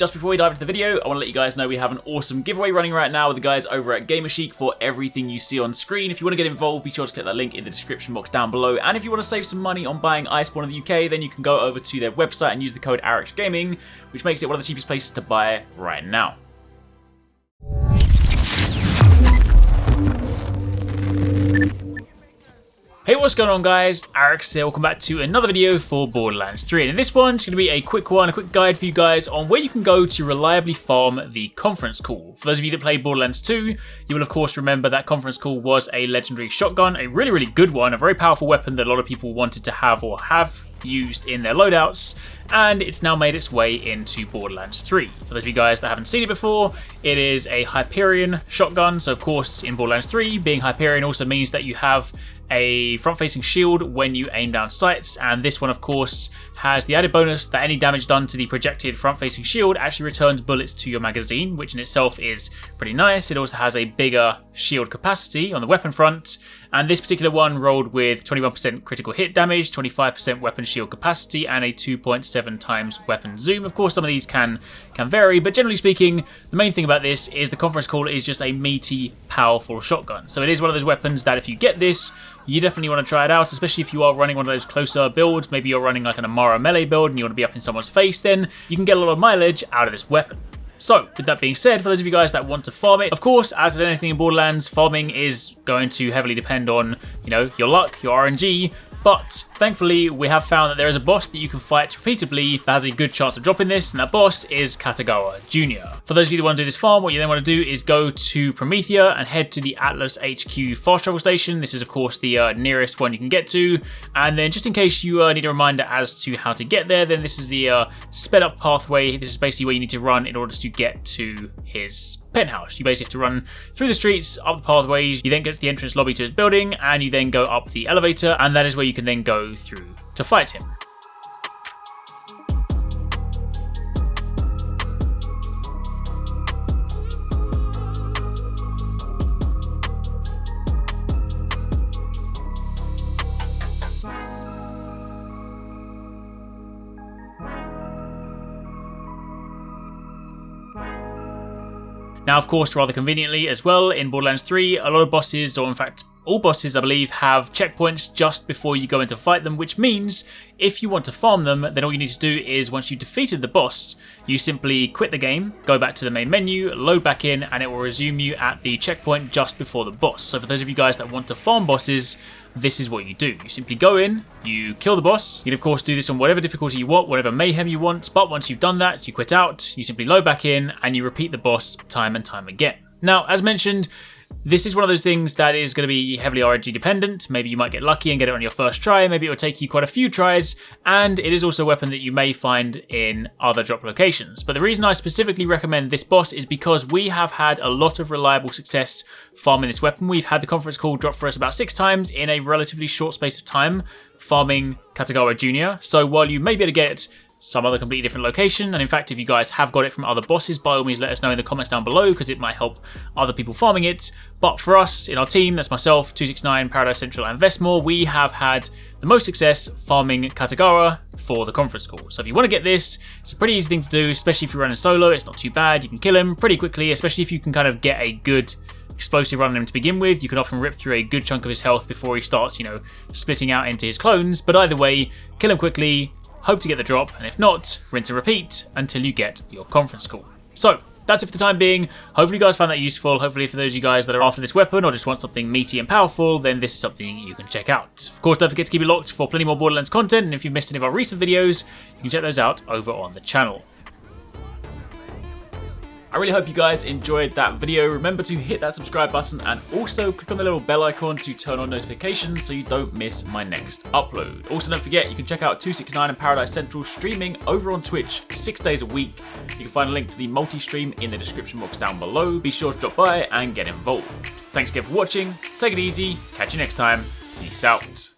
just before we dive into the video, I want to let you guys know we have an awesome giveaway running right now with the guys over at Gamerchic for everything you see on screen. If you want to get involved, be sure to click that link in the description box down below. And if you want to save some money on buying Iceborne in the UK, then you can go over to their website and use the code Arekkz Gaming, which makes it one of the cheapest places to buy right now. Hey, what's going on guys? Arekkz here, welcome back to another video for Borderlands 3. And in this one, it's going to be a quick guide for you guys on where you can go to reliably farm the conference call. For those of you that played Borderlands 2, you will of course remember that conference call was a legendary shotgun, a really good one, a very powerful weapon that a lot of people wanted to have or have used in their loadouts, and it's now made its way into Borderlands 3. For those of you guys that haven't seen it before, it is a Hyperion shotgun, so of course in Borderlands 3, being Hyperion also means that you have a front-facing shield when you aim down sights, and this one of course has the added bonus that any damage done to the projected front-facing shield actually returns bullets to your magazine, which in itself is pretty nice. It also has a bigger shield capacity on the weapon front, and this particular one rolled with 21% critical hit damage, 25% weapon shield capacity, and a 2.7 times weapon zoom. Of course, some of these can vary, but generally speaking, the main thing about this is the conference call is just a meaty, powerful shotgun. So it is one of those weapons that if you get this, you definitely want to try it out, especially if you are running one of those closer builds. Maybe you're running like an Amara melee build and you want to be up in someone's face, then you can get a lot of mileage out of this weapon. So, with that being said, for those of you guys that want to farm it, of course, as with anything in Borderlands, farming is going to heavily depend on, your luck, your RNG, but thankfully we have found that there is a boss that you can fight repeatedly that has a good chance of dropping this, and that boss is Katagawa Jr. For those of you that want to do this farm, what you then want to do is go to Promethea and head to the Atlas HQ fast travel station. This is of course the nearest one you can get to, and then just in case you need a reminder as to how to get there, then this is the sped up pathway. This is basically where you need to run in order to get to his penthouse. You basically have to run through the streets, up the pathways, you then get to the entrance lobby to his building, and you then go up the elevator, and that is where you can then go through to fight him. Now, of course, rather conveniently as well, in Borderlands 3, a lot of bosses, or in fact all bosses I believe, have checkpoints just before you go in to fight them, which means if you want to farm them, then all you need to do is once you've defeated the boss, you simply quit the game, go back to the main menu, load back in, and it will resume you at the checkpoint just before the boss. So for those of you guys that want to farm bosses, this is what you do. You simply go in, you kill the boss. You can of course do this on whatever difficulty you want, whatever mayhem you want, but once you've done that, you quit out, you simply load back in, and you repeat the boss time and time again. Now, as mentioned, this is one of those things that is going to be heavily RNG dependent. Maybe you might get lucky and get it on your first try, maybe it will take you quite a few tries, and it is also a weapon that you may find in other drop locations. But the reason I specifically recommend this boss is because we have had a lot of reliable success farming this weapon. We've had the conference call drop for us about 6 times in a relatively short space of time farming Katagawa Jr. So while you may be able to get it some other completely different location, and in fact if you guys have got it from other bosses, by all means let us know in the comments down below because it might help other people farming it. But for us in our team, that's myself, TwoSixNine, Paradise Central and Vestmore, we have had the most success farming Katagawa for the conference call. So if you want to get this, it's a pretty easy thing to do, especially if you're running solo. It's not too bad, you can kill him pretty quickly, especially if you can kind of get a good explosive run on him to begin with. You can often rip through a good chunk of his health before he starts, splitting out into his clones. But either way, kill him quickly, hope to get the drop, and if not, rinse and repeat until you get your conference call. So that's it for the time being. Hopefully you guys found that useful. Hopefully for those of you guys that are after this weapon or just want something meaty and powerful, then this is something you can check out. Of course, don't forget to keep it locked for plenty more Borderlands content, and if you've missed any of our recent videos, you can check those out over on the channel. I really hope you guys enjoyed that video. Remember to hit that subscribe button and also click on the little bell icon to turn on notifications so you don't miss my next upload. Also, don't forget you can check out TwoSixNine and Paradise Central streaming over on Twitch 6 days a week. You can find a link to the multi-stream in the description box down below. Be sure to drop by and get involved. Thanks again for watching. Take it easy. Catch you next time. Peace out.